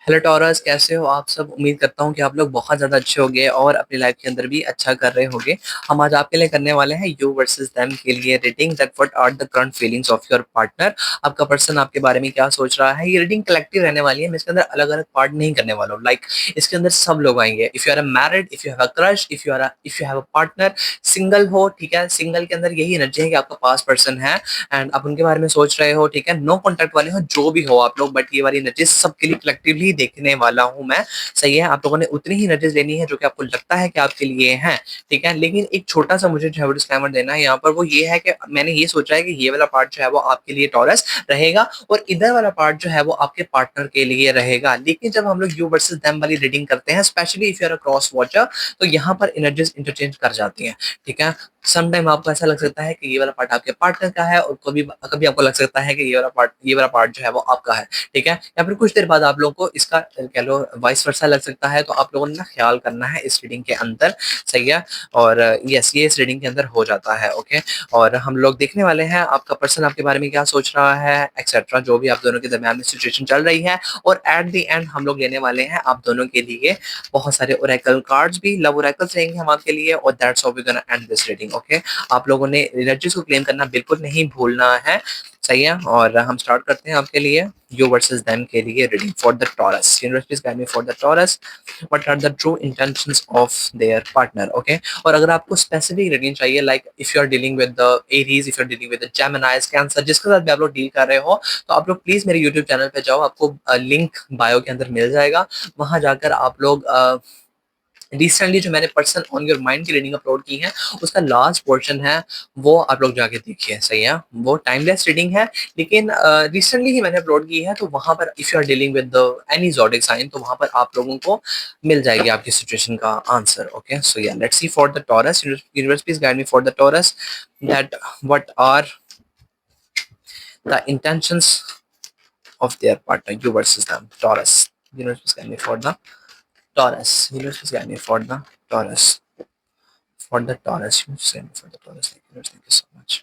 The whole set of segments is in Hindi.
हेलो टॉरस, कैसे हो आप सब। उम्मीद करता हूँ कि आप लोग बहुत ज़्यादा अच्छे होंगे और अपनी लाइफ के अंदर भी अच्छा कर रहे होंगे। हम आज आपके लिए करने वाले हैं यू वर्सेस देम के लिए reading that what are the current feelings of your partner. आपका पर्सन आपके बारे में क्या सोच रहा है। ये रीडिंग कलेक्टिव रहने वाली है, मैं इसके अंदर अलग अलग पार्ट नहीं करने वाला हूँ। इसके अंदर सब लोग आएंगे। If you are a married, if you have a crush, if you have a partner, single हो, ठीक है। सिंगल के अंदर यही एनर्जी है कि आपका पास पर्सन है एंड आप उनके बारे में सोच रहे हो, ठीक है। नो कॉन्टेक्ट वाले हो, जो भी हो आप लोग, बट ये वाली एनर्जी सबके लिए कलेक्टिवली देखने वाला हूँ मैं। सही है, आप लोगों ने उतनी ही एनर्जीज लेनी है जो कि आपको लगता है कि आपके लिए हैं, ठीक है। लेकिन एक छोटा सा मुझे जो है वो डिस्क्लेमर देना है यहाँ पर, वो ये है कि मैंने ये सोचा है कि ये वाला पार्ट जो है वो आपके लिए टॉरस रहेगा और इधर वाला पार्ट जो है वो आपके पार्टनर के लिए रहेगा। लेकिन जब हम लोग यू वर्सेस देम वाली रीडिंग करते हैं, specially if you are a cross watcher, तो यहाँ पर एनर्जीज इंटरचेंज कर जाती हैं, ठीक है। समटाइम आपको ऐसा लग सकता है कि ये वाला पार्ट आपके पार्टनर का है और कभी कभी आपको लग सकता है कि ये वाला पार्ट जो है वो आपका है, ठीक है। या फिर कुछ देर बाद आप लोगों को इसका कह लो वाइस वर्सा लग सकता है। तो आप लोगों ने ना ख्याल करना है इस रीडिंग के अंदर, सही है। और यस, ये इस रीडिंग के अंदर हो जाता है, ओके। और हम लोग देखने वाले हैं आपका पर्सन आपके बारे में क्या सोच रहा है, एक्सेट्रा, जो भी आप दोनों के दरमियान में सिचुएशन चल रही है। और एट द एंड हम लोग लेने वाले हैं आप दोनों के लिए बहुत सारे ओरेकल कार्ड्स भी, लव ओरेकल्स रहेंगे हम आपके लिए। और that's how we gonna end this reading, okay. आप लोगों ने एनर्जीज को क्लेम करना बिल्कुल नहीं भूलना है, सही है। और हम स्टार्ट करते हैं आपके लिए यू वर्सेस देम के लिए reading for the Taurus. Universe please guide me for the Taurus, what are the true intentions of their partner, okay. और अगर आपको स्पेसिफिक रीडिंग चाहिए, like if you are dealing with the Aries, if you are dealing with the Geminis, cancer, जिसके साथ भी आप लोग डील कर रहे हो, तो आप लोग प्लीज मेरे यूट्यूब चैनल पे जाओ। आपको लिंक बायो के अंदर मिल जाएगा। वहां जाकर आप लोग रिसेंटली जो मैंने पर्सन ऑन योर माइंड की रीडिंग अपलोड की है, उसका लास्ट पोर्शन है, वो आप लोग जाके देखिए, सही है। वो टाइमलेस रीडिंग है, लेकिन रिसेंटली ही मैंने अपलोड की है। तो वहां पर if you are dealing with any zodiac sign, तो वहां पर आप लोगों को मिल जाएगी आपकी सिचुएशन का आंसर, ओके। सो या let's see for the Taurus. Universe please guide me for the Taurus, that what are the intentions of their partner, you versus them. Taurus. Universe please guide me for the Taurus. Universe please guide me for the Taurus. For the Taurus. Universe guide me for the Taurus. Thank you so much.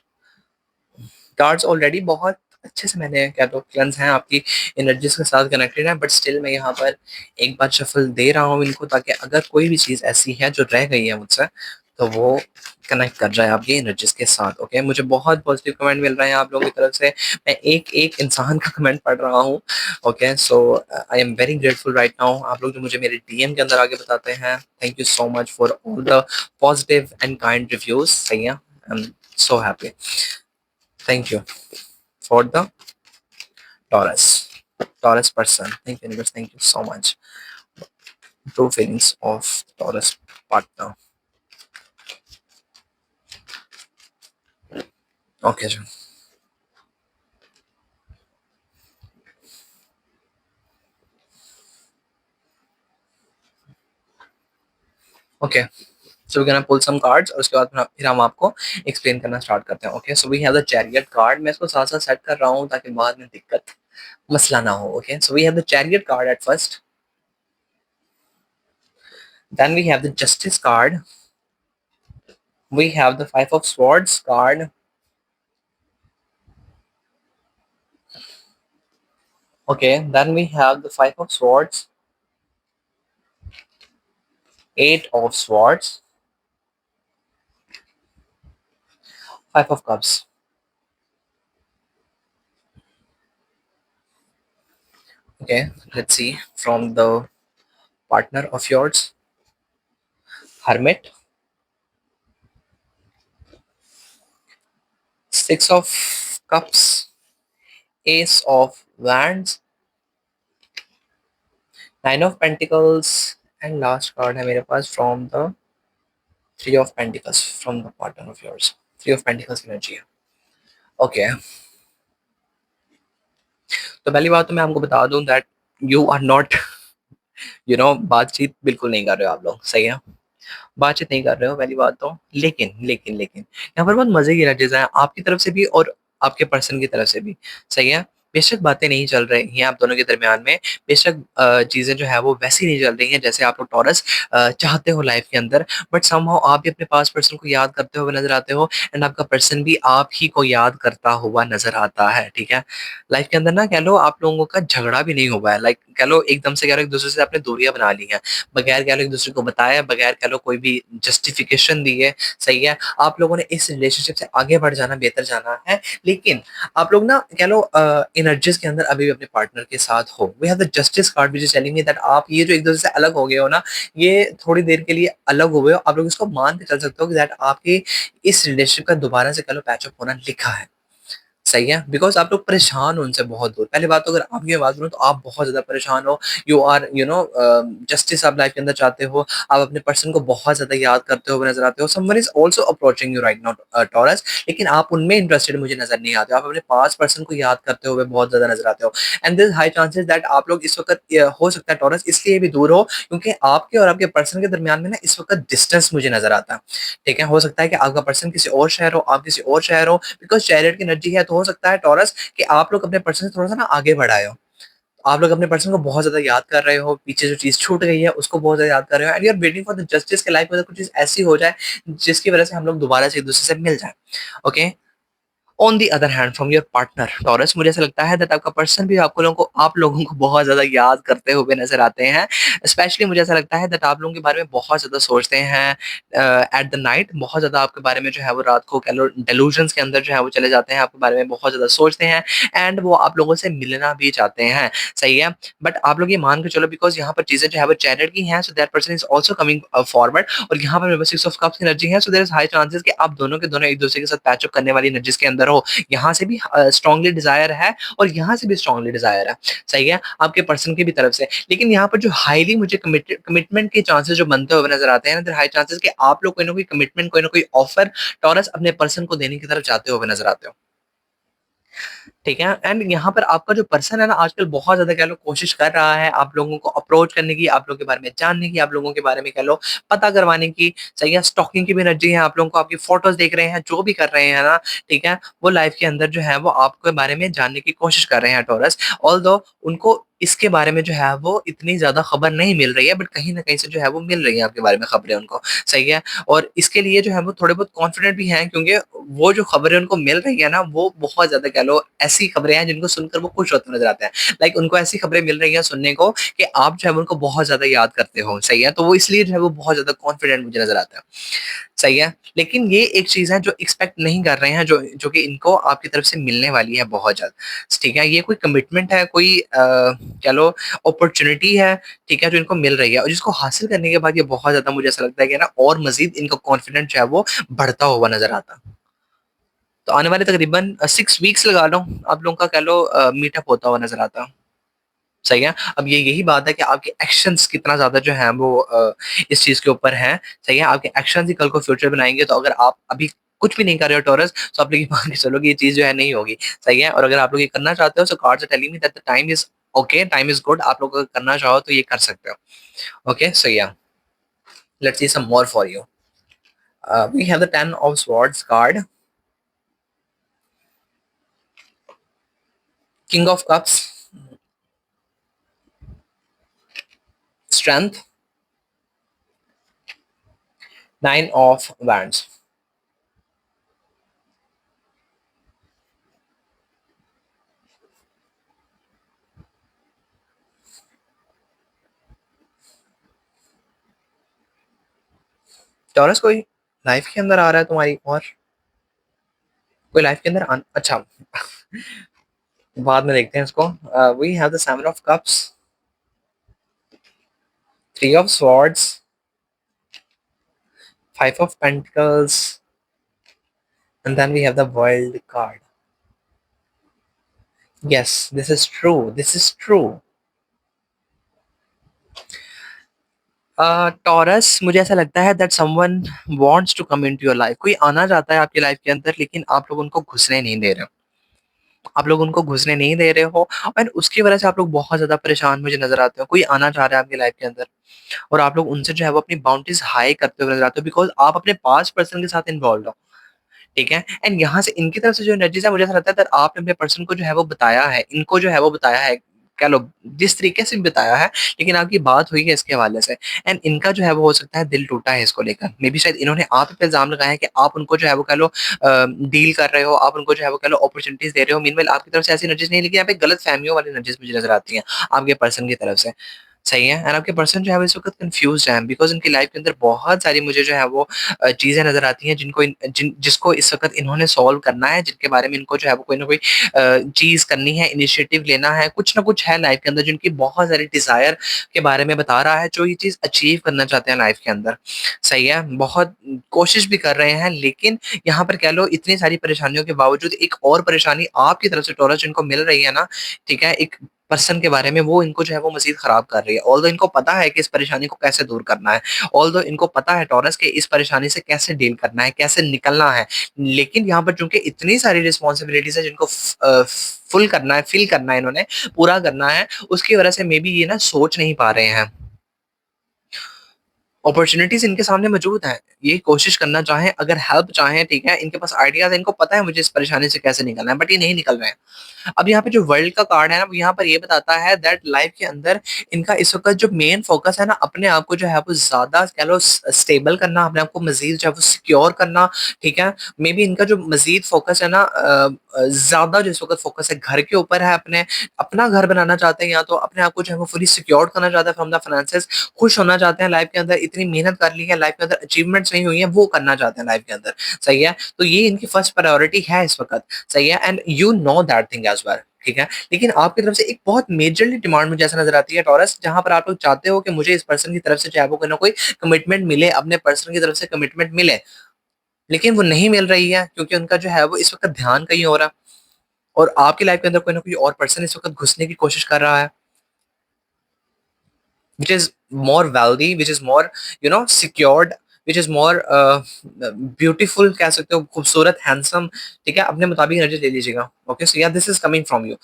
Cards already बहुत अच्छे से मैंने क्या तो क्लेंस हैं, आपकी एनर्जीज के साथ कनेक्टेड है। बट स्टिल मैं यहाँ पर एक बार शफल दे रहा हूँ इनको, ताकि अगर कोई भी चीज़ ऐसी है जो रह गई है मुझसे, तो वो कनेक्ट कर जाए आपकी एनर्जीज के साथ, ओके। मुझे बहुत पॉजिटिव कमेंट मिल रहे हैं आप लोगों की तरफ से। मैं एक एक इंसान का कमेंट पढ़ रहा हूँ, okay. So I am very grateful right now. आप लोग जो मुझे मेरे डीएम के अंदर आगे बताते हैं, thank you so much for all the positive and kind reviews, सही है। I am so happy, thank you for the Taurus person. Thank you, universe. Thank you so much. True feelings of Taurus partner. Okay, जी. Okay. So we're gonna pull some cards और उसके बाद फिर हम आपको explain करना start करते हैं. Okay. So we have the Chariot card. मैं इसको साथ साथ set कर रहा हूँ ताकि बाद में दिक्कत मसला ना हो. Okay. So we have the Chariot card at first. Then we have the Justice card. We have the Five of Swords card. Okay. Then we have the Five of Swords. Eight of Swords. Five of Cups. Okay, let's see from the partner of yours. Hermit. Six of Cups. Ace of Wands. Nine of Pentacles. And last card है मेरे पास from the Three of Pentacles from the partner of yours. Three of Pentacles energy है. Okay. तो पहली बात तो मैं आपको बता दूं that you are not बातचीत बिल्कुल नहीं कर रहे हो आप लोग, सही है। बातचीत नहीं कर रहे हो पहली बात तो। लेकिन यहाँ पर बहुत मजे की चीजें हैं आपकी तरफ से भी और आपके पर्सन की तरफ से भी, सही है। बेशक बातें नहीं चल रही हैं आप दोनों के दरमियान में, बेशक चीज़ें जो है वो वैसी नहीं चल रही हैं जैसे आप लोग टॉरस चाहते हो लाइफ के अंदर, बट समहाउ आप भी अपने पास पर्सन को याद करते हुए नज़र आते हो एंड आपका पर्सन भी आप ही को याद करता हुआ नज़र आता है, ठीक है? लाइफ के अंदर ना कह लो आप लोगों का झगड़ा भी नहीं हुआ है, लाइक कह लो एकदम से कह लो एक-दूसरे से आपने दूरियाँ बना ली हैं, बगैर कह लो एक-दूसरे को बताए, बगैर कह लो कोई भी जस्टिफिकेशन दिए, सही है? आप लोगों ने इस रिलेशनशिप से आगे बढ़ जाना बेहतर जाना है, लेकिन आप लोग ना कह लो एनर्जीज़ के अंदर अभी भी अपने पार्टनर के साथ हो। We have the justice card which is telling me that आप ये जो एक-दूसरे से अलग हो गए हो ना, ये थोड़ी देर के लिए अलग हुए हो। आप लोग इसको मान के चल सकते हो कि दैट आपके इस रिलेशनशिप का दोबारा से कह लो पैच अप होना लिखा है। सही है? बिकॉज़ आप लोग परेशान हो उनसे बहुत दूर। पहली बात तो अगर आपकी मैं बात करूँ तो आप बहुत ज़्यादा परेशान हो। You are you know justice आप लाइफ़ के अंदर चाहते हो। आप अपने पर्सन को बहुत ज़्यादा याद करते हुए नज़र आते हो। Someone is also approaching you right now taurus, लेकिन आप उनमें इंटरेस्टेड मुझे नज़र नहीं आते हो। आप अपने पास्ट पर्सन को याद करते हुए बहुत ज़्यादा नज़र आते हो। And there is high chances that आप लोग इस वक़्त हो सकता है टॉरस इसलिए भी दूर हो क्योंकि आपके और आपके पर्सन के दरमियान में ना इस वक़्त डिस्टेंस मुझे नज़र आता है। ठीक है? हो सकता है कि आपका पर्सन किसी और शहर हो, आप किसी और शहर हो, बिकॉज़ चैरियट की एनर्जी है तो हो सकता है टॉरस कि आप लोग अपने पर्सन से थोड़ा-सा ना आगे बढ़ आए हो। आप लोग अपने पर्सन को बहुत ज़्यादा याद कर रहे हो, पीछे जो चीज़ छूट गई है उसको बहुत ज़्यादा याद कर रहे हो and you are waiting for the justice कि लाइफ में कुछ चीज़ ऐसी हो जाए जिसकी वज़ह से हम लोग दोबारा से एक-दूसरे से मिल जाएँ। Okay? On the other hand from your partner taurus मुझे ऐसा लगता है दैट आपका पर्सन भी आप लोगों को बहुत ज़्यादा याद करते हुए नज़र आते हैं। स्पेशली मुझे ऐसा लगता है दैट आप लोगों के बारे में बहुत ज़्यादा सोचते हैं एट द नाइट बहुत ज़्यादा आपके बारे में जो है वो रात को कह लो डेलूजन्स के अंदर जो है वो चले जाते हैं, आपके बारे में बहुत ज़्यादा सोचते हैं एंड वो आप लोगों से मिलना भी चाहते हैं, सही है? बट आप लोग ये मान के चलो बिकॉज़ यहाँ पर चीज़ें जो है वो चैरियट की हैं, so that person is also coming forward और यहाँ पर मेरे पास सिक्स ऑफ कप्स की एनर्जी है, so there is high chances कि आप दोनों के दोनों एक-दूसरे के साथ पैच अप करने वाली एनर्जीज़ के अंदर हो। यहाँ से भी स्ट्रांगली डिज़ायर है और यहाँ से भी स्ट्रांगली डिज़ायर है, सही है? आपके पर्सन की भी तरफ से। लेकिन यहाँ पर जो हाइली मुझे कमिटमेंट के चांसेस जो बनते हुए नज़र आते हैं ना, देयर हाई चांसेस कि आप लोग कोई ना कोई कमिटमेंट, कोई ना कोई ऑफर टॉरस अपने पर्सन को देने की तरफ जाते हुए नज़र आते हो। ठीक है? एंड यहाँ पर आपका जो पर्सन है ना आजकल बहुत ज़्यादा कह लो कोशिश कर रहा है आप लोगों को अप्रोच करने की, आप लोगों के बारे में जानने की, आप लोगों के बारे में कह लो पता करवाने की, सही है? स्टॉकिंग की भी एनर्जी है आप लोगों को, आपकी फ़ोटोज़ देख रहे हैं, जो भी कर रहे हैं ना, ठीक है? वो लाइफ़ के अंदर जो है वो आपके बारे में जानने की कोशिश कर रहे हैं टॉरस। ऑल्दो उनको इसके बारे में जो है वो इतनी ज़्यादा खबर नहीं मिल रही है बट कहीं न कहीं से जो है वो मिल रही है आपके बारे में खबरें उनको, सही है? और इसके लिए जो है वो थोड़े बहुत कॉन्फिडेंट भी हैं क्योंकि वो जो खबरें उनको मिल रही है ना, वो बहुत ज़्यादा कह लो ऐसी खबरें हैं जिनको सुनकर वो खुश होते नज़र आते हैं। लाइक उनको ऐसी खबरें मिल रही हैं सुनने को कि आप जो है उनको बहुत ज़्यादा याद करते हो, सही है? तो वो इसलिए जो है वो बहुत ज़्यादा कॉन्फिडेंट मुझे नज़र आता है, सही है? लेकिन ये एक चीज़ है जो एक्सपेक्ट नहीं कर रहे हैं जो कि इनको आपकी तरफ से मिलने वाली है बहुत जल्द, ठीक है? ये कोई कमिटमेंट है, कोई कह लो अपॉर्च्युनिटी है, ठीक है? जो इनको मिल रही है और जिसको हासिल करने के बाद ये बहुत ज़्यादा मुझे ऐसा लगता है कि ना और मज़ीद इनका कॉन्फिडेंस जो है वो बढ़ता हुआ नज़र आता है। तो आने वाले तकरीबन 6 वीक्स लगा लो, आप लोगों का कह लो मीटअप होता हुआ नज़र आता। सही है? अब ये यही बात है कि आपके एक्शंस कितना ज़्यादा जो हैं वो इस चीज़ के ऊपर हैं, सही है? आपके एक्शंस ही कल को फ्यूचर बनाएँगे, तो अगर आप अभी कुछ भी नहीं कर रहे हो टॉरस, तो आप लोग ये मान के चलो कि ये चीज़ जो है नहीं होगी, सही है? और अगर आप लोग ये करना चाहते हो, so cards are telling me that the time is okay, time is good, आप लोग अगर करना चाहो तो ये कर सकते हो। ओके, सो या let's see some more for you. We have the 10 of swords card, king of cups, strength, 9 of wands. Taurus कोई लाइफ के अंदर आ रहा है तुम्हारी और कोई लाइफ के अंदर अच्छा बाद में देखते हैं इसको। We have the seven of cups, three of swords, five of pentacles and then we have the world card. Yes, this is true, this is true. Taurus मुझे ऐसा लगता है that someone wants to come into your life, कोई आना चाहता है आपकी लाइफ के अंदर लेकिन आप लोग उनको घुसने नहीं दे रहे हो, आप लोग उनको घुसने नहीं दे रहे हो और उसकी वजह से आप लोग बहुत ज्यादा परेशान मुझे नजर आते हो। कोई आना चाह रहा है आपकी लाइफ के अंदर और आप लोग उनसे जो है वो अपनी बाउंड्रीज हाई करते हुए नजर आते हो बिकॉज आप अपने पास पर्सन के साथ इन्वॉल्व हो, ठीक है? एंड यहाँ से इनकी तरफ से जो एनर्जीज़ है मुझे ऐसा लगता है दैट आपने अपने पर्सन को जो है वो बताया है, इनको जो है वो बताया है, कह लो जिस तरीके से भी बताया है, लेकिन आपकी बात हुई है इसके हवाले से एंड इनका जो है वो हो सकता है दिल टूटा है इसको लेकर। मे बी शायद इन्होंने आप पे इल्ज़ाम लगाया है कि आप उनको जो है वो कह लो डील कर रहे हो, आप उनको जो है वो कह लो अपॉर्च्युनिटीज़ दे रहे हो, मीनवाइल आपकी तरफ से ऐसी एनर्जीज़ नहीं है, लेकिन यहाँ पे गलतफ़हमियों वाली एनर्जीज़ मुझे नज़र आती हैं, आपके पर्सन की तरफ से। सही है एंड आपके पर्सन जो है वो इस वक़्त कन्फ्यूज़्ड हैं बिकॉज़ उनकी लाइफ़ के अंदर बहुत सारी मुझे जो है वो चीज़ें नज़र आती हैं जिसको इस वक़्त इन्होंने सॉल्व करना है, जिनके बारे में इनको जो है वो कोई ना कोई चीज़ करनी है, इनिशिएटिव लेना है, कुछ ना कुछ है लाइफ़ के अंदर जिनकी बहुत सारी डिज़ायर के बारे में बता रहा है, जो ये चीज़ अचीव करना चाहते हैं लाइफ़ के अंदर। सही है, बहुत कोशिश भी कर रहे हैं लेकिन यहाँ पर कह लो इतनी सारी परेशानियों के बावजूद एक और परेशानी आपकी तरफ से टोरस जिनको मिल रही है ना, ठीक है? एक पर्सन के बारे में वो इनको जो है वो मज़ीद ख़राब कर रही है। ऑल्दो इनको पता है कि इस परेशानी को कैसे दूर करना है। ऑल्दो इनको पता है टॉरस कि इस परेशानी से कैसे डील करना है, कैसे निकलना है। लेकिन यहाँ पर चूँकि इतनी सारी रिस्पॉन्सिबिलिटीज़ है जिनको फुल करना है, फ़िल करना है इन्होंने, पूरा करना है, उसकी वज़ह से मे बी ये ना सोच नहीं पा रहे हैं। अपॉर्च्युनिटीज़ इनके सामने मौजूद हैं। ये कोशिश करना चाहें, अगर हेल्प चाहें, ठीक है, इनके पास आइडियाज़ हैं, इनको पता है मुझे इस परेशानी से कैसे निकलना है, बट ये नहीं निकल रहे हैं। अब यहाँ पे जो वर्ल्ड का कार्ड है ना, वो यहाँ पर ये बताता है दैट लाइफ के अंदर इनका इस वक़्त जो मेन फ़ोकस है ना, अपने आप को जो है वो ज़्यादा कह लो स्टेबल करना, अपने आप को मज़ीद जो है वो सिक्योर करना, ठीक है? मेबी इनका जो मज़ीद फ़ोकस है ना ज़्यादा जो इस वक़्त फ़ोकस है घर के ऊपर है, अपना घर बनाना चाहते हैं या तो अपने आप को जो है वो फुली सिक्योर्ड करना चाहते हैं फ्रॉम द फाइनेंसेस, खुश होना चाहते हैं लाइफ के अंदर, इतनी मेहनत कर ली है, लाइफ के अंदर अचीवमेंट्स नहीं हुई हैं, वो करना चाहते हैं लाइफ के अंदर, सही है? तो ये इनकी फर्स्ट प्रायोरिटी है इस वक़्त, सही है? And you know that thing as well, ठीक है? लेकिन आपकी तरफ से एक बहुत मेजरली डिमांड मुझे ऐसा नज़र आती है टॉरस, जहाँ पर आप लोग चाहते हो कि मुझे इस पर्सन की तरफ से चाहे वो कोई ना कोई कमिटमेंट मिले, अपने पर्सन की तरफ से कमिटमेंट मिले, लेकिन वो नहीं मिल रही है क्योंकि उनका जो है वो इस वक़्त ध्यान कहीं और है और आपकी लाइफ के अंदर कोई ना कोई और पर्सन इस वक़्त घुसने की कोशिश कर रहा है। which is more wealthy, which is more secured, which is more beautiful कह सकते हो, खूबसूरत, हैंडसम, ठीक है? अपने मुताबिक एनर्जी ले लीजिएगा। ओके, सो या this is coming from you,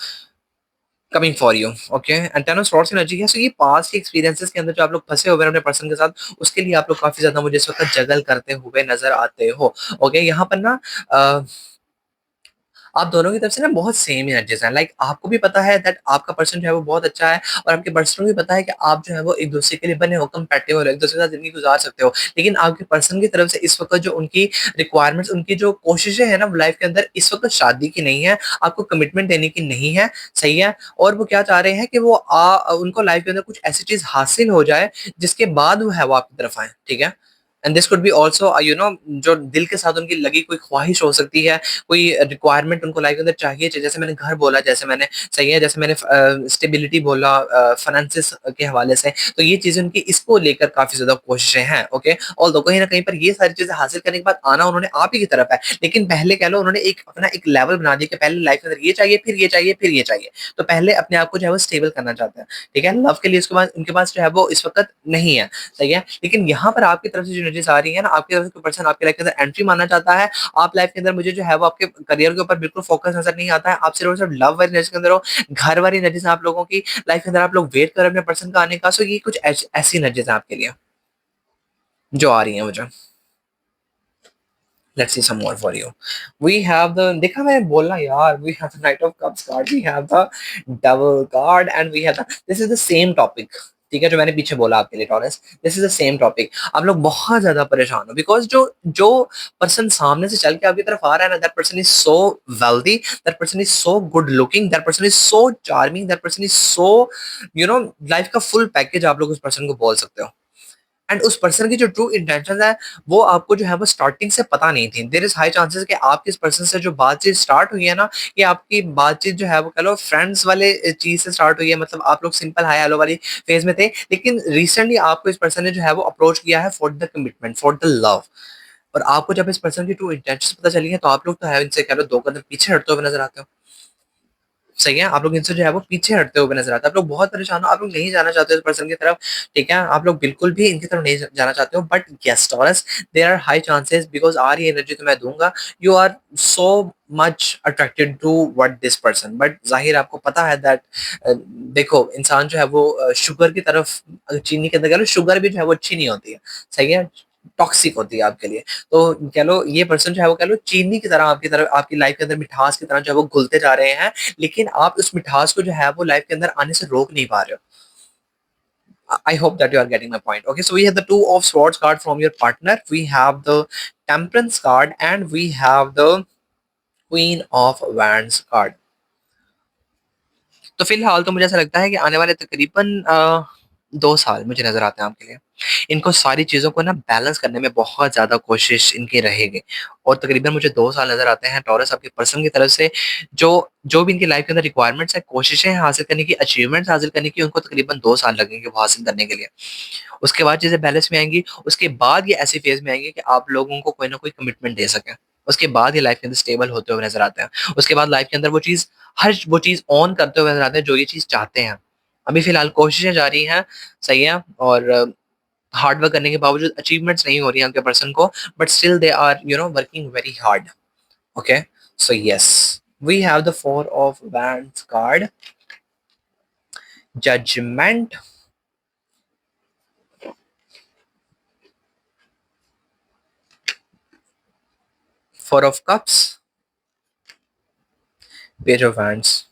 coming for you. Okay, and ten of swords energy है। सो ये पास्ट के एक्सपीरियंसेस के अंदर जो आप लोग फंसे हुए हैं अपने पर्सन के साथ, उसके लिए आप लोग काफी ज्यादा मुझे इस वक्त जगल करते हुए नजर आते हो। ओके, यहाँ पर ना आप दोनों की तरफ से ना बहुत सेम एनर्जीज़ हैं। लाइक आपको भी पता है दैट आपका पर्सन जो है वो बहुत अच्छा है और आपके पर्सन को भी पता है कि आप जो है वो एक-दूसरे के लिए बने हो, कंपैटिबल हो, एक-दूसरे के साथ ज़िंदगी गुज़ार सकते हो। लेकिन आपके पर्सन की तरफ से इस वक़्त जो उनकी रिक्वायरमेंट्स, उनकी जो कोशिशें हैं ना लाइफ़ के अंदर, इस वक़्त शादी की नहीं है, आपको कमिटमेंट देने की नहीं है, सही है? और वो क्या चाह रहे हैं कि वो उनको लाइफ़ के अंदर कुछ ऐसी चीज़ हासिल हो जाए, जिसके बाद वो है वो आपकी तरफ आएँ, ठीक है? And this could be also जो दिल के साथ उनकी लगी कोई ख्वाहिश हो सकती है, कोई रिक्वायरमेंट उनको लाइफ के अंदर चाहिए, जैसे मैंने घर बोला, जैसे मैंने सही है, जैसे मैंने स्टेबिलिटी बोला फाइनेंसेस के हवाले से, तो ये चीज़ें उनकी इसको लेकर काफ़ी ज़्यादा कोशिशें हैं, ओके? ऑल्दो कहीं न कहीं पर ये सारी चीज़ें हासिल करने के बाद आना उन्होंने आप ही की तरफ है, लेकिन पहले कह लो उन्होंने एक अपना एक लेवल बना दिया कि पहले लाइफ के अंदर ये चाहिए, फिर ये चाहिए, फिर ये चाहिए। तो पहले अपने आप को जो है वो स्टेबल करना चाहते हैं, ठीक है? लव के लिए उसके बाद उनके पास जो है वो इस वक़्त नहीं है, सही है? लेकिन यहाँ पर आपकी तरफ से जो एनर्जीज़ आ रही है ना, आपकी तरफ से कोई पर्सन आपकी लाइफ के अंदर एंट्री मारना चाहता है, आप लाइफ के अंदर मुझे जो है वो आपके करियर के ऊपर बिल्कुल फोकस नज़र नहीं आता है, आप सिर्फ और सिर्फ लव वाली एनर्जी के अंदर हो, घर वाली एनर्जीज़ आप लोगों की लाइफ के अंदर आप लोग वेट कर रहे हैं अपने पर्सन का आने का, सो ये कुछ ऐसी एनर्जीज़ हैं आपके लिए, जो आ रही हैं मुझे। Let's see some more for you. We have the देखा मैंने बोला यार, we have the Knight of Cups card, we have the Devil card and we have the this is the same topic. ठीक है, जो मैंने पीछे बोला आपके लिए taurus, this is the same topic. आप लोग बहुत ज्यादा परेशान हो बिकॉज जो जो पर्सन सामने से चल के आपकी तरफ आ रहा है ना, that person is so wealthy, that person is so good looking, that person is so charming, that person is so life का फुल पैकेज आप लोग उस पर्सन को बोल सकते हो। एंड उस पर्सन की जो ट्रू इंटेंशन है, वो आपको जो है वो स्टार्टिंग से पता नहीं थी। देयर इज हाई चांसेस कि आपकी इस पर्सन से जो बातचीत स्टार्ट हुई है ना, ये आपकी बातचीत जो है वो कह लो फ्रेंड्स वाले चीज से स्टार्ट हुई है, मतलब आप लोग सिंपल हाय हेलो वाली फेज में थे, लेकिन रिसेंटली आपको इस पर्सन ने जो है वो अप्रोच किया है for the commitment, for the love. और आपको जब इस पर्सन की ट्रू इंटेंशन पता चली है, तो आप लोग तो है इनसे कह लो 2 कदम पीछे हटते हुए नजर आते हो। सही है, आप लोग इनसे जो है वो पीछे हटते हुए नज़र आते हैं। आप लोग बहुत परेशान हो, आप लोग नहीं जाना चाहते हो इस पर्सन की तरफ, ठीक है? आप लोग बिल्कुल भी इनकी तरफ नहीं जाना चाहते हो, but yes Taurus, there are high chances because आ रही एनर्जी तो मैं दूँगा, you are so much attracted to what this person, but ज़ाहिर आपको पता है दैट देखो इंसान जो है वो शुगर की तरफ, चीनी के अंदर कह लो शुगर भी जो है वो अच्छी नहीं होती है, सही है? टॉक्सिक होती है आपके लिए। तो कह लो ये पर्सन जो है वो कह लो चीनी की तरह आपकी तरफ आपकी लाइफ के अंदर मिठास की तरह जो है वो घुलते जा रहे हैं, लेकिन आप उस मिठास को जो है वो लाइफ के अंदर आने से रोक नहीं पा रहे हो। I hope that you are getting my point. Okay, so we have the two of swords card from your partner. We have the temperance card and we have the queen of wands card. तो फिलहाल तो मुझे ऐसा लगता है कि आने वाले तकरीबन 2 साल मुझे नजर आते हैं आपके लिए। इनको सारी चीजों को ना बैलेंस करने में बहुत ज्यादा कोशिश इनकी रहेगी, और तकरीबन मुझे 2 साल नजर आते हैं टॉरस आपके पर्सन की तरफ से। जो जो भी इनकी लाइफ के अंदर रिक्वायरमेंट्स है, कोशिशें हैं हासिल करने की, अचीवमेंट्स हासिल करने की, उनको तकरीबन 2 साल लगेंगे वो हासिल करने के लिए। उसके बाद चीजें बैलेंस में आएंगी, उसके बाद ये ऐसी फेज में आएंगे कि आप लोगों को कोई ना कोई कमिटमेंट दे सकें। उसके बाद ये लाइफ के अंदर स्टेबल होते हुए नजर आते हैं। उसके बाद लाइफ के अंदर वो चीज ऑन करते हुए नजर आते हैं जो ये चीज चाहते हैं। अभी फिलहाल कोशिशें जारी हैं, सही है, और हार्ड वर्क करने के बावजूद अचीवमेंट्स नहीं हो रही हैं उनके पर्सन को, but still they are working very hard. Okay, so yes, we have the four of wands card, judgement, four of cups, page of wands.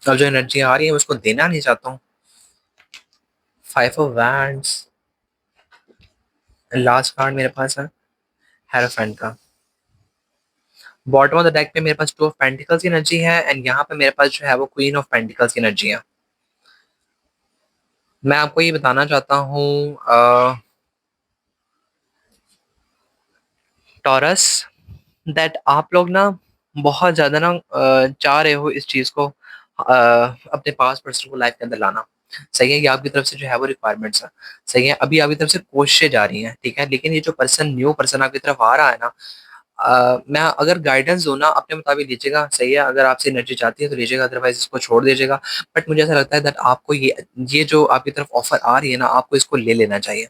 अब जो एनर्जी आ रही है मैं उसको देना नहीं चाहता हूँ। Five of wands, last card मेरे पास है हेरोफेंट का। बॉटम ऑफ द डेक पे मेरे पास टू ऑफ पेंटिकल्स की एनर्जी है, एंड यहाँ पे मेरे पास जो है वो क्वीन ऑफ पेंटिकल्स की एनर्जी है। मैं आपको ये बताना चाहता हूँ टॉरस, दैट आप लोग ना बहुत ज्यादा ना चाह रहे हो इस चीज को अपने पास पर्सन को लाइफ के अंदर लाना। सही है, ये आपकी तरफ से जो है वो रिक्वायरमेंट्स है। सही है, अभी आपकी तरफ से कोशिशें जा रही हैं, ठीक है, लेकिन ये जो पर्सन न्यू पर्सन आपकी तरफ आ रहा है ना, मैं अगर गाइडेंस दूँ ना अपने मुताबिक लीजिएगा। सही है, अगर आपसे एनर्जी चाहती है तो लीजिएगा, अदरवाइज इसको छोड़ दीजिएगा। बट मुझे ऐसा लगता है दैट आपको ये जो आपकी तरफ ऑफर आ रही है ना, आपको इसको ले लेना चाहिए।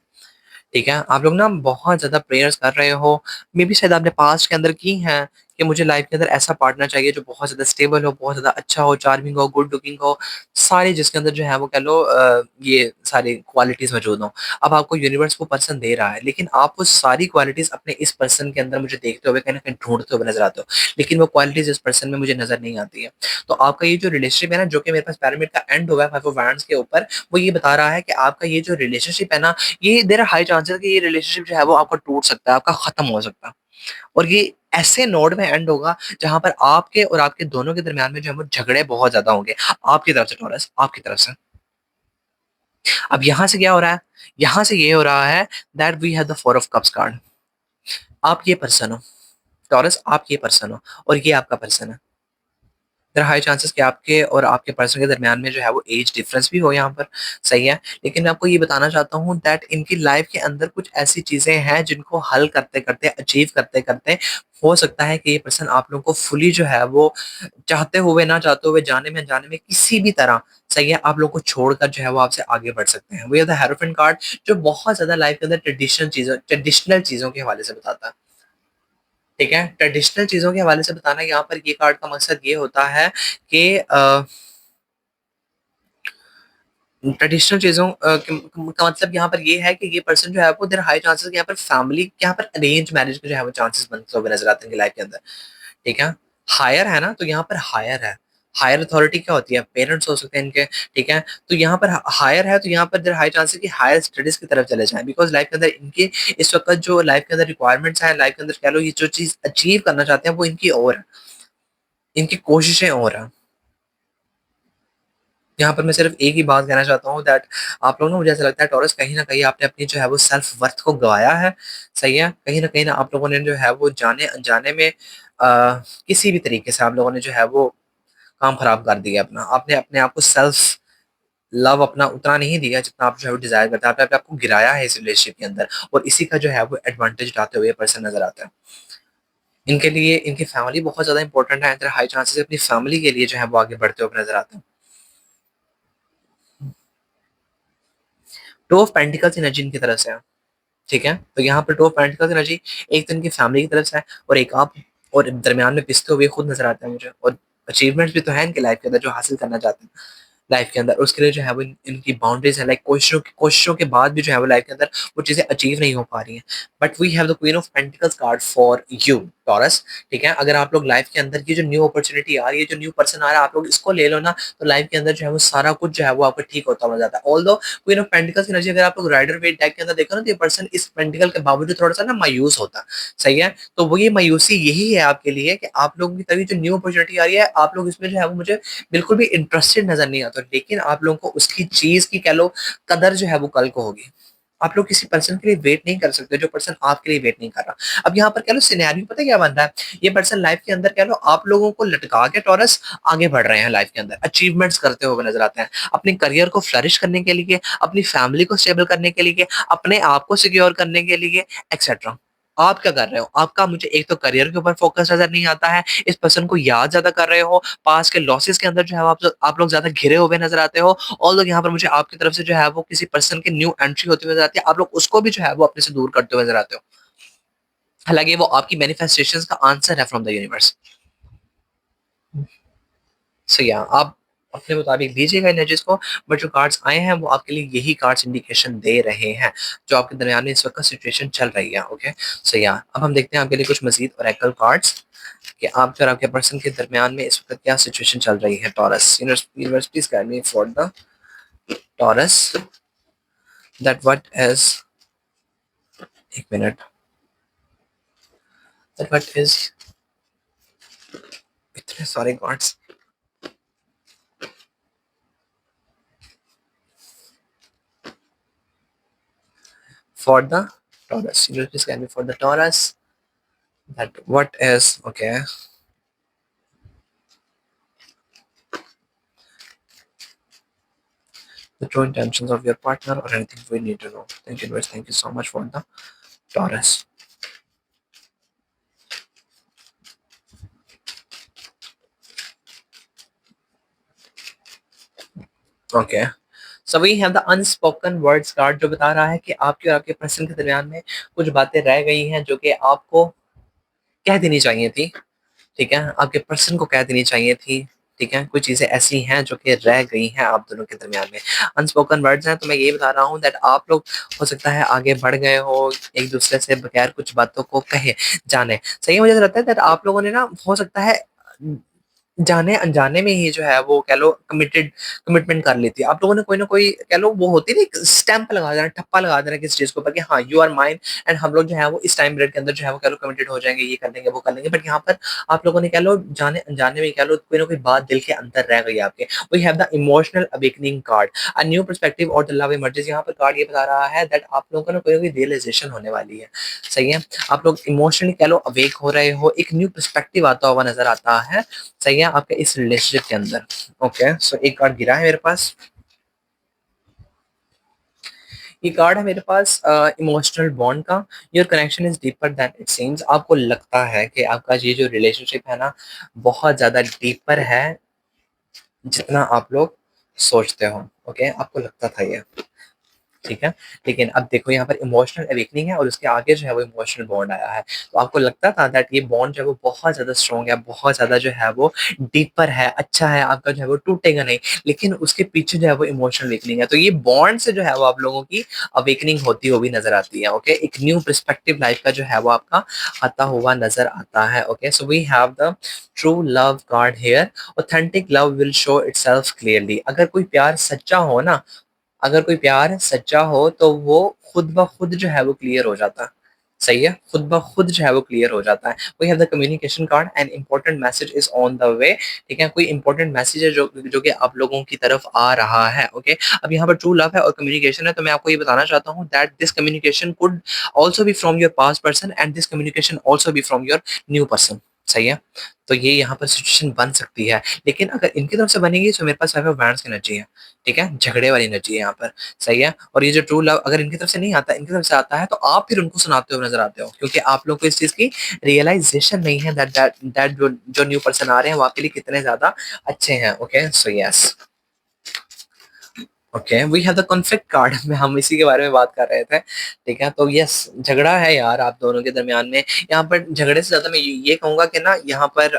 ठीक है, आप लोग ना बहुत ज़्यादा प्रेयर्स कर रहे हो, मे बी शायद आपने पास्ट के अंदर की हैं कि मुझे लाइफ के अंदर ऐसा पार्टनर चाहिए जो बहुत ज़्यादा स्टेबल हो, बहुत ज़्यादा अच्छा हो, चार्मिंग हो, गुड लुकिंग हो, सारे जिसके अंदर जो है वो कह लो ये सारी क्वालिटीज़ मौजूद हों। अब आपको यूनिवर्स वो पर्सन दे रहा है, लेकिन आप वो सारी क्वालिटीज़ अपने इस पर्सन के अंदर मुझे देखते हुए कहीं न कहीं ढूँढते हुए नज़र आते हो, लेकिन वो क्वालिटीज़ इस पर्सन में मुझे नज़र नहीं आती है। तो आपका ये जो रिलेशनशिप है ना, जो कि मेरे पास पिरामिड का एंड हुआ है 5 ऑफ वांड्स के ऊपर, वो ये बता रहा है कि आपका ये जो रिलेशनशिप है ना, ये देयर आर हाई चांसेस कि ये रिलेशनशिप जो है वो आपका टूट सकता है, आपका खत्म हो सकता है, और ये ऐसे नोड में एंड होगा जहां पर आपके और आपके दोनों के दरमियान में जो है वो झगड़े बहुत ज्यादा होंगे, आपकी तरफ से टॉरस, आपकी तरफ से। अब यहां से क्या हो रहा है, यहां से ये हो रहा है that we have the four of cups card. आप ये पर्सन हो टॉरस, आप ये पर्सन हो, और ये आपका पर्सन है। देयर हाई चांसेस कि आपके और आपके पर्सन के दरमियान में जो है वो एज डिफरेंस भी हो यहाँ पर। सही है, लेकिन मैं आपको ये बताना चाहता हूँ दैट इनकी लाइफ के अंदर कुछ ऐसी चीजें हैं जिनको हल करते करते, अचीव करते करते, हो सकता है कि ये पर्सन आप लोगों को फुली जो है वो चाहते हुए ना चाहते हुए, जाने में अनजाने में, किसी भी तरह, सही है, आप लोगों को छोड़कर जो है वो आपसे आगे बढ़ सकते हैं। वो द हेरोफेंट कार्ड जो बहुत ज्यादा लाइफ के अंदर ट्रेडिशनल चीजों के हवाले से बताता है। ठीक है, ट्रेडिशनल चीज़ों के हवाले से बताना यहाँ पर ये कार्ड का मकसद ये होता है कि ट्रेडिशनल चीज़ों का मतलब यहाँ पर ये है कि ये पर्सन जो है वो देयर हाई चांसेस यहाँ पर फैमिली, यहाँ पर अरेंज मैरिज के जो है वो चांसेस बनते हुए नजर आते हैं लाइफ के अंदर। ठीक है, हायर है ना, तो यहाँ पर हायर है। हायर अथॉरिटी क्या होती है, पेरेंट्स हो सकते हैं इनके। ठीक है, तो यहाँ पर हायर है, तो यहाँ पर देयर हाई चांसेस कि हायर स्टडीज की तरफ चले जाएं, बिकॉज लाइफ के अंदर इनके इस वक्त जो लाइफ के अंदर रिक्वायरमेंट्स हैं, लाइफ के अंदर कह लो ये जो चीज़ अचीव करना चाहते हैं वो इनकी और है, इनकी कोशिशें और हैं। यहाँ पर मैं सिर्फ एक ही बात कहना चाहता हूँ दैट आप लोग ना, मुझे ऐसा लगता है टॉरस, कहीं ना कहीं आपने अपनी जो है वो सेल्फ वर्थ को गवाया है। सही है, कहीं ना आप लोगों ने जो है वो जाने अनजाने में किसी भी तरीके से आप लोगों ने जो है वो काम खराब कर दिया अपना। आपने अपने आप को सेल्फ लव अपना उतना नहीं दिया जितना आप जो है वो डिजायर करते हैं। आपने अपने आप को गिराया है इस रिलेशनशिप के अंदर, और इसी का जो है वो एडवांटेज उठाते हुए पर्सन नजर आता है। इनके लिए इनकी फैमिली बहुत ज्यादा इंपॉर्टेंट है, हाई चांसेस अपनी फैमिली के लिए जो है वो आगे बढ़ते हुए नजर आते हैं। टू ऑफ पेंटिकल्स एनर्जी इनकी तरफ से है। ठीक है, तो यहाँ पर टू ऑफ पेंटिकल्स एनर्जी एक तो इनकी फैमिली की तरफ से है, और एक आप, और दरमियान में पिसते हुए खुद नजर आता है मुझे, और अचीवमेंट्स भी तो है इनके लाइफ के अंदर जो हासिल करना चाहते हैं लाइफ के अंदर, उसके लिए जो है वो इनकी बाउंड्रीज है, लाइक कोशिशों के बाद भी जो है वो लाइफ के अंदर वो चीजें अचीव नहीं हो पा रही हैं। But we have the queen of pentacles card for you Taurus. ठीक है, अगर आप लोग लाइफ के अंदर की जो न्यू अपॉर्चुनिटी आ रही है, जो न्यू पर्सन आ रहा है, आप लोग इसको ले लो ना, तो लाइफ के अंदर जो है वो सारा कुछ जो है वो आपका ठीक होता हुआ जाता है। ऑल दो क्वीन ऑफ पेंटिकल्स की एनर्जी अगर आप लोग राइडर वेट डेक के अंदर देखो ना, तो ये पर्सन इस पेंटिकल के बावजूद थोड़ा सा ना मायूस होता है। सही है, तो वो ये मायूसी यही है आपके लिए कि आप लोगों की तभी जो न्यू अपॉर्चुनिटी आ रही है, आप लोग इसमें जो है वो मुझे बिल्कुल भी इंटरेस्टेड नजर नहीं आता, लेकिन आप लोगों को उसकी चीज की कह लो कदर जो है वो कल को होगी। आप लोग किसी पर्सन के लिए वेट नहीं कर सकते जो पर्सन आपके लिए वेट नहीं कर रहा। अब यहाँ पर कह लो सिनेरियो पता है क्या बन रहा है, ये पर्सन लाइफ के अंदर कह लो आप लोगों को लटका के टॉरस आगे बढ़ रहे हैं लाइफ के अंदर, अचीवमेंट्स करते हुए नजर आते हैं, अपने करियर को फ्लरिश करने के लिए, अपनी फैमिली को स्टेबल करने के लिए, अपने आप को सिक्योर करने के लिए, एक्सेट्रा। आप क्या कर रहे हो? आपका मुझे एक तो करियर के ऊपर फोकस नजर नहीं आता है, इस पर्सन को याद ज्यादा कर रहे हो, पास के लॉसेस के अंदर जो है आप लोग ज्यादा घिरे हुए नजर आते हो। और लोग यहाँ पर मुझे आपकी तरफ से जो है वो किसी पर्सन की न्यू एंट्री होती हुई नजर आती है, आप लोग उसको भी जो है वो अपने से दूर करते हुए नजर आते हो, हालांकि वो आपकी मैनिफेस्टेशंस का आंसर है फ्रॉम द यूनिवर्स। सो या आप अपने मुताबिक लीजिएगा एनर्जीज को, बट जो कार्ड्स आए हैं वो आपके लिए यही कार्ड्स इंडिकेशन दे रहे हैं जो आपके दरमियान में इस वक्त सिचुएशन चल रही है। ओके, सो या अब हम देखते हैं आपके लिए कुछ मजीद ओरेकल कार्ड्स कि आप और आपके पर्सन के दरमियान में इस वक्त क्या सिचुएशन चल रही है। Taurus universe please guide me for the Taurus that what is, एक मिनट, दैट व्हाट इज, इतने सारे cards for the Taurus. You just can be for the Taurus. That what is okay. The true intentions of your partner or anything we need to know. Thank you, guys. Thank you so much for the Taurus. Okay. So we have the unspoken words card जो बता रहा है कि आपके और आपके पर्सन के दरमियान में कुछ बातें रह गई हैं जो कि आपको कह देनी चाहिए थी। ठीक है, आपके पर्सन को कह देनी चाहिए थी। ठीक है, कुछ चीजें ऐसी हैं जो कि रह गई हैं आप दोनों के दरमियान में, अनस्पोकन वर्ड्स हैं। तो मैं ये बता रहा हूँ दैट आप लोग हो सकता है आगे बढ़ गए हो एक दूसरे से बगैर कुछ बातों को कहे जाने। सही है, मुझे लगता है दैट आप लोगों ने ना हो सकता है जाने अनजाने में ही जो है वो कह लो कमिटमेंट कर लेती है। आप लोगों ने कोई ना कोई कह लो वो होती है ना स्टैंप लगा देना, ठप्पा लगा देना किसी चीज के ऊपर कि हाँ यू आर माइन, एंड हम लोग जो है वो इस टाइम पीरियड के अंदर जो है वो कह लो कमिटेड हो जाएंगे, ये कर लेंगे वो कर लेंगे। बट यहाँ पर आप लोगों ने कह लो जाने अनजाने में कह लो कोई ना कोई बात दिल के अंदर रह गई आपके। We have the emotional awakening card, a new perspective और द लव इमर्जेस। यहाँ पर कार्ड ये बता रहा है दैट आप लोगों को ना कोई ना कोई रियलाइजेशन होने वाली है। सही है, आप लोग इमोशनली कह लो अवेक हो रहे हो, एक न्यू पर्सपेक्टिव आता हुआ नजर आता है। सही है, आपके इस रिलेशनशिप के अंदर। ओके, सो एक कार्ड गिरा है मेरे पास, ये कार्ड है मेरे पास इमोशनल बॉन्ड का। Your connection is deeper than it seems. आपको लगता है कि आपका ये जो रिलेशनशिप है ना बहुत ज्यादा डीपर है जितना आप लोग सोचते हो। ओके, आपको लगता था ये, ठीक है, लेकिन अब देखो यहाँ पर इमोशनल अवेकनिंग है और उसके आगे जो है वो इमोशनल बॉन्ड आया है। तो आपको लगता था दैट ये बॉन्ड जो है वो बहुत ज्यादा स्ट्रॉन्ग है, बहुत ज्यादा जो है वो डीपर है, अच्छा है, आपका जो है वो टूटेगा नहीं, लेकिन उसके पीछे जो है वो इमोशनल अवेकनिंग है। तो ये बॉन्ड से जो है वो आप लोगों की अवेकनिंग होती हुई नजर आती है। ओके, एक न्यू पर्सपेक्टिव लाइफ का जो है वो आपका आता हुआ नजर आता है। Okay, so we have the true love card here. Authentic love will show itself clearly. अगर कोई प्यार सच्चा हो ना, अगर कोई प्यार सच्चा हो तो वो खुद ब खुद जो है वो क्लियर हो जाता है। सही है, खुद ब खुद जो है वो क्लियर हो जाता है। We have the communication card, an important message is on the way. ठीक है, कोई इंपॉर्टेंट मैसेज है जो जो कि आप लोगों की तरफ आ रहा है। ओके, अब यहाँ पर ट्रू लव है और कम्युनिकेशन है, तो मैं आपको ये बताना चाहता हूँ that this communication could also be from your past person and this communication also be from your new person. सही है, तो ये यहाँ पर सिचुएशन बन सकती है, लेकिन अगर इनकी तरफ से बनेगी तो मेरे पास फाइव ऑफ वैंड्स की एनर्जी है। ठीक है, झगड़े वाली एनर्जी है यहाँ पर। सही है, और ये जो ट्रू लव अगर इनकी तरफ से नहीं आता, इनकी तरफ से आता है, तो आप फिर उनको सुनाते हुए नजर आते हो क्योंकि आप लोग को इस चीज की रियलाइजेशन नहीं है दैट दैट दैट जो न्यू पर्सन आ रहे हैं वो आपके लिए कितने ज्यादा अच्छे हैं। Okay, so yes. Okay, we have the conflict card में हम इसी के बारे में बात कर रहे थे। ठीक है, तो यस झगड़ा है यार आप दोनों के दरमियान में। यहाँ पर झगड़े से ज्यादा मैं ये कहूंगा कि ना यहाँ पर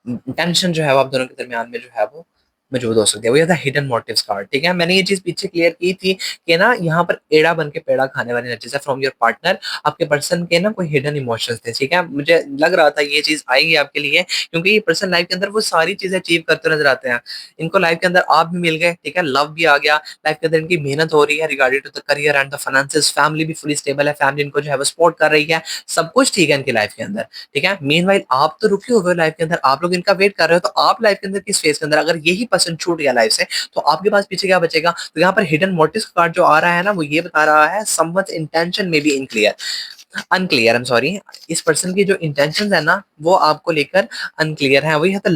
टेंशन जो है वो आप दोनों के दरमियान में जो है वो मौजूद हो सकती है। वो था हिडन मोटिव्स कार्ड, ठीक है। मैंने ये चीज पीछे क्लियर की थी कि ना यहाँ पर एड़ा बन के पेड़ा खाने वाली एनर्जीज है फ्रॉम योर पार्टनर। आपके पर्सन के ना कोई हिडन इमोशंस थे, ठीक है। मुझे लग रहा था ये चीज आएगी आपके लिए, क्योंकि ये पर्सन लाइफ के अंदर वो सारी चीजें अचीव करते नजर आते हैं। इनको लाइफ के अंदर आप भी मिल गए, ठीक है, लव भी आ गया, लाइफ के अंदर इनकी मेहनत हो रही है regarding to the career and the finances, family भी फुली स्टेबल है, फैमिली इनको जो है वो सपोर्ट कर रही है, सब कुछ ठीक है इनकी लाइफ के अंदर, ठीक है। मीनवाइल आप तो रुके हुए हो लाइफ के अंदर, आप लोग इनका वेट कर रहे हो, तो आप लाइफ के अंदर किस फेज के अंदर, अगर यही पर्सन छूट गया लाइफ से, तो आपके पास पीछे क्या बचेगा। तो यहाँ पर हिडन मोटिव कार्ड जो आ रहा है ना, वो ये बता रहा है समवन्स इंटेंशन में be unclear, unclear, I'm sorry. इस पर्सन की जो इंटेंशंस है ना वो आपको लेकर अनक्लियर है। वही है the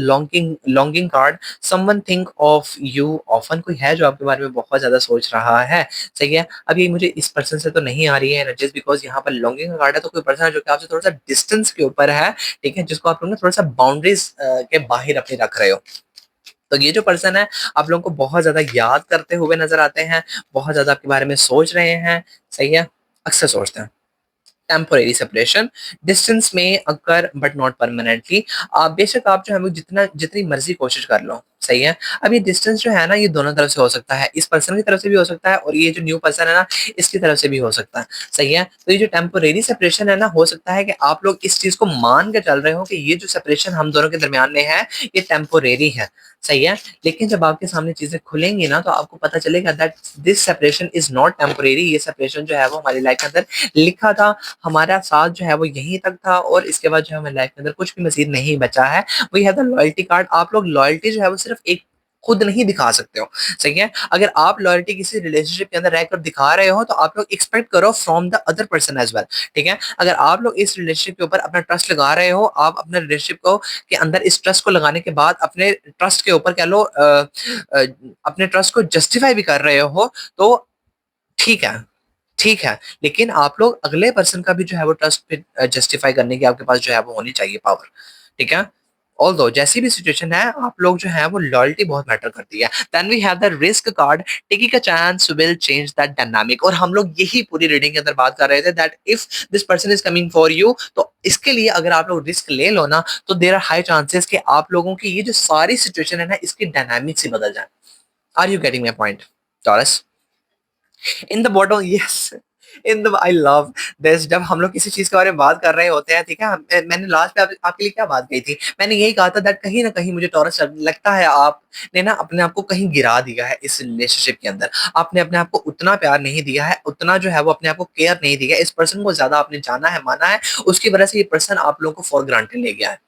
longing card, someone think of you often, कोई है जो आपके बारे में बहुत ज्यादा सोच रहा है, सही है। अब ये मुझे इस पर्सन से तो नहीं आ रही है एनर्जीज, बिकॉज यहाँ पर लॉन्गिंग कार्ड है, तो कोई पर्सन है जो कि आपसे थोड़ा सा डिस्टेंस के ऊपर है, ठीक है, जिसको आप लोग ना थोड़ा सा बाउंड्रीज के बाहर अपने रख रहे हो। तो ये जो पर्सन है आप लोगों को बहुत ज्यादा याद करते हुए नजर आते हैं, बहुत ज्यादा आपके बारे में सोच रहे हैं, सही है, अक्सर सोचते हैं। टेम्पोरेरी सेपरेशन, डिस्टेंस में अकर बट नॉट परमानेंटली। बेशक आप जो है वो जितना जितनी मर्जी कोशिश कर लो, सही है। अब ये डिस्टेंस जो है ना ये दोनों तरफ से हो सकता है, इस पर्सन की तरफ से भी हो सकता है और ये जो न्यू पर्सन है ना इसकी तरफ से भी हो सकता है, सही है। तो ये जो टेम्पोरेरी सेपरेशन है ना, हो सकता है कि आप लोग इस चीज को मान के चल रहे हो कि ये जो सेपरेशन हम दोनों के दरमियान में है ये टेम्पोरेरी है, सही है। लेकिन जब आपके सामने चीजें खुलेंगी ना तो आपको पता चलेगा that this separation is not temporary. ये सेपरेशन जो है वो हमारी लाइफ के अंदर लिखा था, हमारा साथ जो है वो यहीं तक था, और इसके बाद जो है हमारी लाइफ के अंदर कुछ भी मजीद नहीं बचा है। वही है द लॉयल्टी कार्ड। आप लोग लॉयल्टी जो है वो सिर्फ एक खुद नहीं दिखा सकते हो, सही है। अगर आप लॉयल्टी किसी रिलेशनशिप के अंदर रहकर दिखा रहे हो तो आप लोग एक्सपेक्ट करो from the other person as well, ठीक है। अगर आप लोग इस रिलेशनशिप के ऊपर अपना ट्रस्ट लगा रहे हो, आप अपने रिलेशनशिप को के अंदर इस ट्रस्ट को लगाने के बाद अपने ट्रस्ट के ऊपर कह लो अपने ट्रस्ट को जस्टिफाई भी कर रहे हो, तो ठीक है, ठीक है। लेकिन आप लोग अगले पर्सन का भी जो है वो ट्रस्ट पे जस्टिफाई करने की आपके पास जो है वो होनी चाहिए पावर, ठीक है। ऑल्दो जैसी भी सिचुएशन है आप लोग जो है वो लॉयल्टी बहुत मैटर करती है। Then we have the risk card, taking a chance will change that dynamic. और हम लोग यही पूरी रीडिंग के अंदर बात कर रहे थे that if this person is coming for you, तो इसके लिए अगर आप लोग रिस्क ले लो ना तो देयर आर हाई चांसेस कि आप लोगों की ये जो सारी सिचुएशन है ना इसकी डायनामिक्स ही बदल जाए। Are you getting my point, Taurus? In the bottom, yes, in the, I love this. जब हम लोग किसी चीज के बारे में बात कर रहे होते हैं, ठीक है, मैंने लास्ट पे आपके लिए क्या बात कही थी, मैंने यही कहा था दैट कहीं ना कहीं मुझे टॉरस लगता है आपने ना अपने आप को कहीं गिरा दिया है इस रिलेशनशिप के अंदर। आपने अपने आप को उतना प्यार नहीं दिया है, उतना जो है वो अपने आप को केयर नहीं दिया, इस पर्सन को ज्यादा आपने जाना है, माना है, उसकी वजह से ये पर्सन आप लोगों को फॉर ग्रांटेड ले गया है।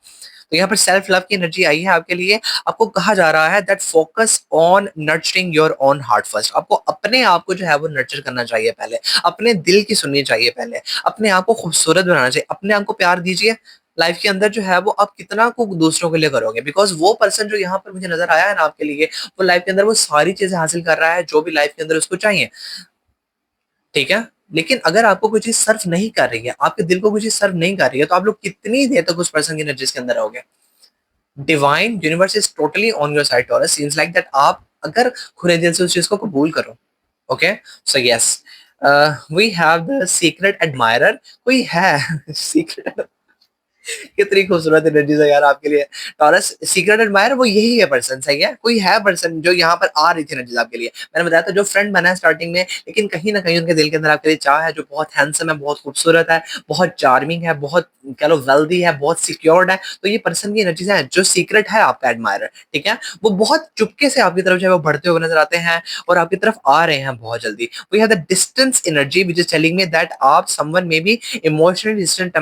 तो यहाँ पर सेल्फ लव की एनर्जी आई है आपके लिए। आपको कहा जा रहा है that focus on nurturing your own heart first. आपको अपने आप को जो है वो नर्चर करना चाहिए पहले, अपने दिल की सुननी चाहिए पहले, अपने आप को खूबसूरत बनाना चाहिए, अपने आप को प्यार दीजिए। लाइफ के अंदर जो है वो आप कितना को दूसरों के लिए करोगे, बिकॉज वो पर्सन जो यहाँ पर मुझे नजर आया है ना आपके लिए, वो लाइफ के अंदर वो सारी चीजें हासिल कर रहा है जो भी लाइफ के अंदर उसको चाहिए, ठीक है। लेकिन अगर आपको कोई चीज सर्व नहीं कर रही है, आपके दिल को कोई चीज सर्व नहीं कर रही है, तो आप लोग कितनी देर तक उस पर्सन की एनर्जीज के अंदर रहोगे। Divine universe is totally on your side taurus, scenes like that आप अगर खुले दिल से उस चीज को कबूल करो, okay. So yes, we have the secret admirer. कोई है सीक्रेट, कितनी खूबसूरत एनर्जीज है यार आपके लिए। टॉरस सीक्रेट एडमायर वो यही है पर्सन, सही है। कोई है पर्सन जो यहाँ पर आ रही थी एनर्जीज आपके लिए, मैंने बताया था जो फ्रेंड बना है स्टार्टिंग में, लेकिन कहीं ना कहीं उनके दिल के अंदर आपके लिए चाह है, जो बहुत हैंडसम है, बहुत खूबसूरत है, बहुत चार्मिंग है, बहुत कह लो वेल्दी है, बहुत सिक्योर्ड है। तो ये पर्सन की एनर्जीज है जो सीक्रेट है आपका एडमायर, ठीक है। वो बहुत चुपके से आपकी तरफ जो है वो बढ़ते हुए नजर आते हैं और आपकी तरफ आ रहे हैं बहुत जल्दी। We have the distance energy which is telling me that आप someone may be emotionally distant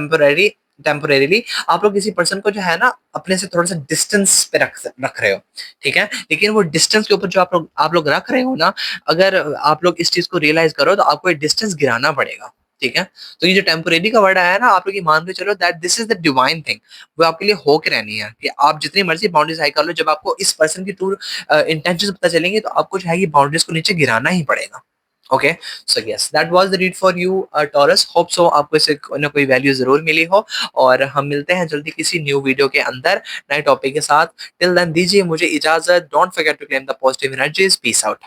temporarily. आप लोग किसी पर्सन को जो है ना अपने से थोड़ा सा डिस्टेंस पे रख रहे हो, ठीक है। लेकिन वो डिस्टेंस के ऊपर जो आप लोग रख रहे हो ना, अगर आप लोग इस चीज को रियलाइज करो तो आपको ये डिस्टेंस गिराना पड़ेगा, ठीक है। तो ये जो टेम्पोरेरी का वर्ड आया है ना, आप लोग ये मान के चलो that this is the divine thing, वो आपके लिए होके रहनी है कि आप जितनी मर्जी बाउंड्रीज हाई कर लो, जब आपको इस पर्सन की ट्रू इंटेंशन पता चलेंगे तो आपको जो है ये बाउंड्रीज को नीचे गिराना ही पड़ेगा, okay. So yes, that was the read for you taurus. Hope so आपको इससे कोई ना कोई वैल्यू जरूर मिली हो, और हम मिलते हैं जल्दी किसी न्यू वीडियो के अंदर नए टॉपिक के साथ। टिल देन दीजिए मुझे इजाजत। Don't forget to claim the positive energies. Peace out.